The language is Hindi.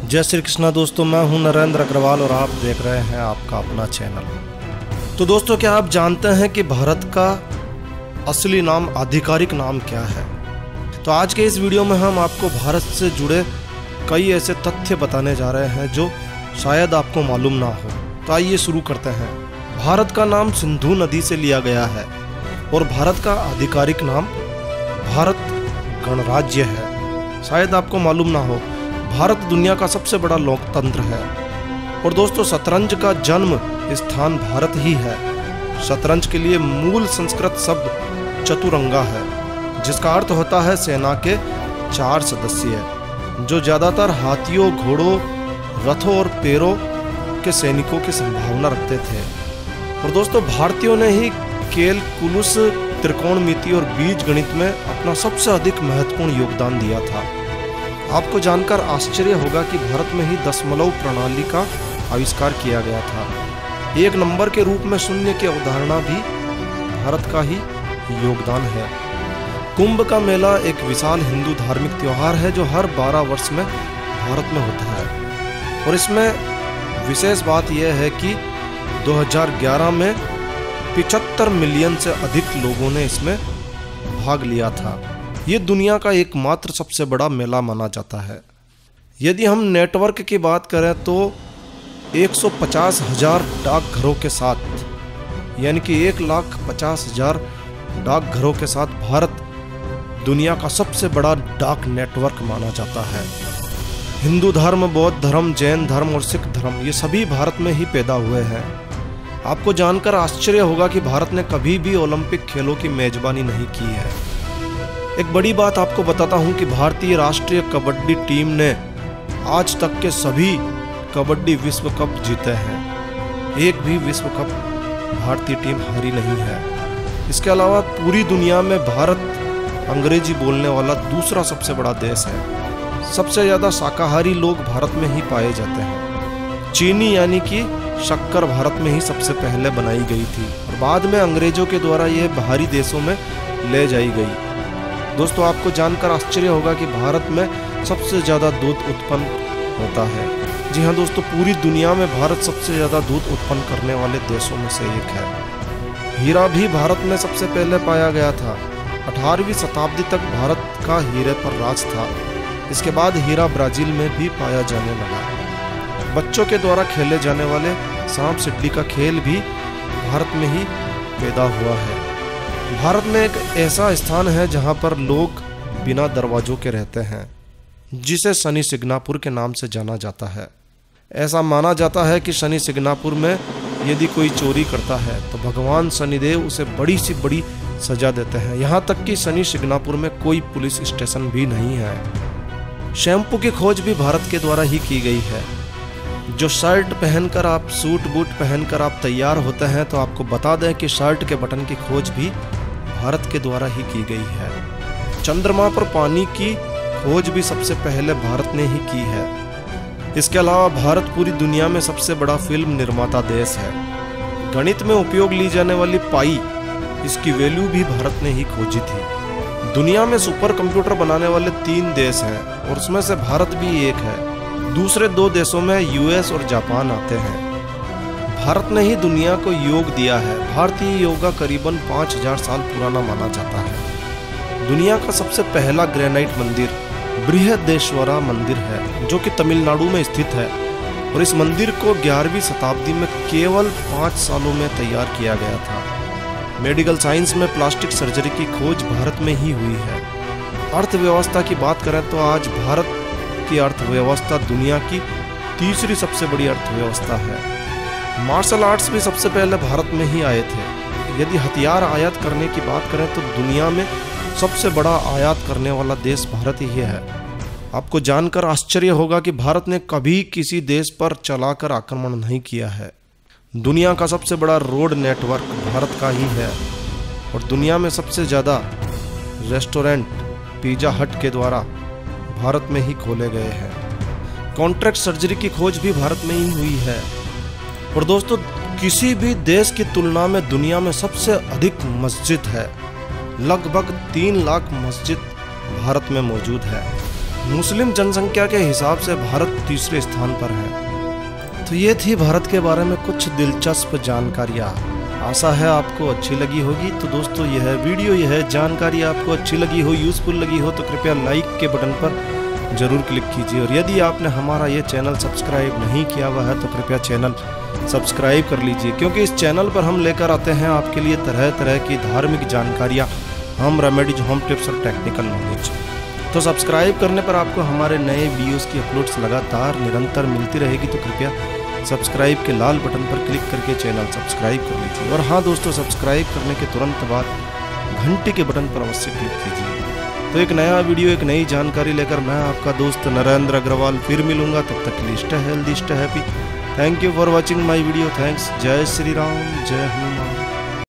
जय श्री कृष्णा दोस्तों, मैं हूं नरेंद्र अग्रवाल और आप देख रहे हैं आपका अपना चैनल। तो दोस्तों, क्या आप जानते हैं कि भारत का असली नाम, आधिकारिक नाम क्या है? तो आज के इस वीडियो में हम आपको भारत से जुड़े कई ऐसे तथ्य बताने जा रहे हैं जो शायद आपको मालूम ना हो। तो आइए शुरू करते हैं। भारत का नाम सिंधु नदी से लिया गया है और भारत का आधिकारिक नाम भारत गणराज्य है। शायद आपको मालूम ना हो, भारत दुनिया का सबसे बड़ा लोकतंत्र है। और दोस्तों, शतरंज का जन्म स्थान भारत ही है। शतरंज के लिए मूल संस्कृत शब्द चतुरंगा है, जिसका अर्थ होता है सेना के 4 सदस्य, जो ज़्यादातर हाथियों, घोड़ों, रथों और पैरों के सैनिकों की संभावना रखते थे। और दोस्तों, भारतीयों ने ही कैलकुलस, त्रिकोणमिति और बीज गणित में अपना सबसे अधिक महत्वपूर्ण योगदान दिया था। आपको जानकर आश्चर्य होगा कि भारत में ही दशमलव प्रणाली का आविष्कार किया गया था। एक नंबर के रूप में शून्य की अवधारणा भी भारत का ही योगदान है। कुंभ का मेला एक विशाल हिंदू धार्मिक त्योहार है जो हर 12 वर्ष में भारत में होता है। और इसमें विशेष बात यह है कि 2011 में 75 मिलियन से अधिक लोगों ने इसमें भाग लिया था। ये दुनिया का एकमात्र सबसे बड़ा मेला माना जाता है। यदि हम नेटवर्क की बात करें तो 150,000 डाकघरों के साथ, यानी कि 1,50,000 डाकघरों के साथ भारत दुनिया का सबसे बड़ा डाक नेटवर्क माना जाता है। हिंदू धर्म, बौद्ध धर्म, जैन धर्म और सिख धर्म, ये सभी भारत में ही पैदा हुए हैं। आपको जानकर आश्चर्य होगा कि भारत ने कभी भी ओलंपिक खेलों की मेजबानी नहीं की है। एक बड़ी बात आपको बताता हूं कि भारतीय राष्ट्रीय कबड्डी टीम ने आज तक के सभी कबड्डी विश्व कप जीते हैं। एक भी विश्व कप भारतीय टीम हारी नहीं है। इसके अलावा पूरी दुनिया में भारत अंग्रेजी बोलने वाला दूसरा सबसे बड़ा देश है। सबसे ज़्यादा शाकाहारी लोग भारत में ही पाए जाते हैं। चीनी यानी कि शक्कर भारत में ही सबसे पहले बनाई गई थी और बाद में अंग्रेजों के द्वारा ये बाहरी देशों में ले जाई गई। दोस्तों, आपको जानकर आश्चर्य होगा कि भारत में सबसे ज़्यादा दूध उत्पन्न होता है। जी हाँ दोस्तों, पूरी दुनिया में भारत सबसे ज़्यादा दूध उत्पन्न करने वाले देशों में से एक है। हीरा भी भारत में सबसे पहले पाया गया था। 18वीं शताब्दी तक भारत का हीरे पर राज था। इसके बाद हीरा ब्राज़ील में भी पाया जाने लगा। बच्चों के द्वारा खेले जाने वाले सांप सीढ़ी का खेल भी भारत में ही पैदा हुआ है। भारत में एक ऐसा स्थान है जहां पर लोग बिना दरवाजों के रहते हैं, जिसे शनि सिग्नापुर के नाम से जाना जाता है। ऐसा माना जाता है कि शनि सिग्नापुर में यदि कोई चोरी करता है तो भगवान शनिदेव उसे बड़ी से बड़ी सजा देते हैं। यहाँ तक कि शनि सिग्नापुर में कोई पुलिस स्टेशन भी नहीं है। शैम्पू की खोज भी भारत के द्वारा ही की गई है। जो शर्ट पहनकर आप, सूट बूट पहनकर आप तैयार होते हैं, तो आपको बता दें कि शर्ट के बटन की खोज भी भारत के द्वारा ही की गई है। चंद्रमा पर पानी की खोज भी सबसे पहले भारत ने ही की है। इसके अलावा भारत पूरी दुनिया में सबसे बड़ा फिल्म निर्माता देश है। गणित में उपयोग ली जाने वाली पाई, इसकी वैल्यू भी भारत ने ही खोजी थी। दुनिया में सुपर कंप्यूटर बनाने वाले 3 देश हैं और उसमें से भारत भी एक है। दूसरे 2 देशों में यूएस और जापान आते हैं। भारत ने ही दुनिया को योग दिया है। भारतीय योगा करीबन 5000 साल पुराना माना जाता है। दुनिया का सबसे पहला ग्रेनाइट मंदिर बृहदेश्वरा मंदिर है, जो कि तमिलनाडु में स्थित है। और इस मंदिर को 11वीं शताब्दी में केवल 5 सालों में तैयार किया गया था। मेडिकल साइंस में प्लास्टिक सर्जरी की खोज भारत में ही हुई है। अर्थव्यवस्था की बात करें तो आज भारत की अर्थव्यवस्था दुनिया की तीसरी सबसे बड़ी अर्थव्यवस्था है। मार्शल आर्ट्स भी सबसे पहले भारत में ही आए थे। यदि हथियार आयात करने की बात करें तो दुनिया में सबसे बड़ा आयात करने वाला देश भारत ही है। आपको जानकर आश्चर्य होगा कि भारत ने कभी किसी देश पर चलाकर आक्रमण नहीं किया है। दुनिया का सबसे बड़ा रोड नेटवर्क भारत का ही है और दुनिया में सबसे ज़्यादा रेस्टोरेंट पिज़्ज़ा हट के द्वारा भारत में ही खोले गए हैं। कॉन्ट्रैक्ट सर्जरी की खोज भी भारत में ही हुई है। और दोस्तों, किसी भी देश की तुलना में दुनिया में सबसे अधिक मस्जिद है। लगभग 3 लाख मस्जिद भारत में मौजूद है। मुस्लिम जनसंख्या के हिसाब से भारत तीसरे स्थान पर है। तो ये थी भारत के बारे में कुछ दिलचस्प जानकारियाँ। आशा है आपको अच्छी लगी होगी। तो दोस्तों यह वीडियो, यह जानकारी आपको अच्छी लगी हो, यूज़फुल लगी हो तो कृपया लाइक के बटन पर ज़रूर क्लिक कीजिए। और यदि आपने हमारा ये चैनल सब्सक्राइब नहीं किया हुआ है तो कृपया चैनल सब्सक्राइब कर लीजिए, क्योंकि इस चैनल पर हम लेकर आते हैं आपके लिए तरह तरह की धार्मिक जानकारियाँ, होम रेमेडीज, होम टिप्स और टेक्निकल नॉलेज। तो सब्सक्राइब करने पर आपको हमारे नए वीडियोस की अपलोड्स लगातार निरंतर मिलती रहेगी। तो कृपया सब्सक्राइब के लाल बटन पर क्लिक करके चैनल सब्सक्राइब कर लीजिए। और हाँ दोस्तों, सब्सक्राइब करने के तुरंत बाद घंटी के बटन पर अवश्य क्लिक कीजिए। तो एक नया वीडियो, एक नई जानकारी लेकर मैं आपका दोस्त नरेंद्र अग्रवाल फिर मिलूंगा। तब तक के लिए stay healthy, stay happy. Thank you for watching my video. Thanks. जय श्री राम, जय हनुमान।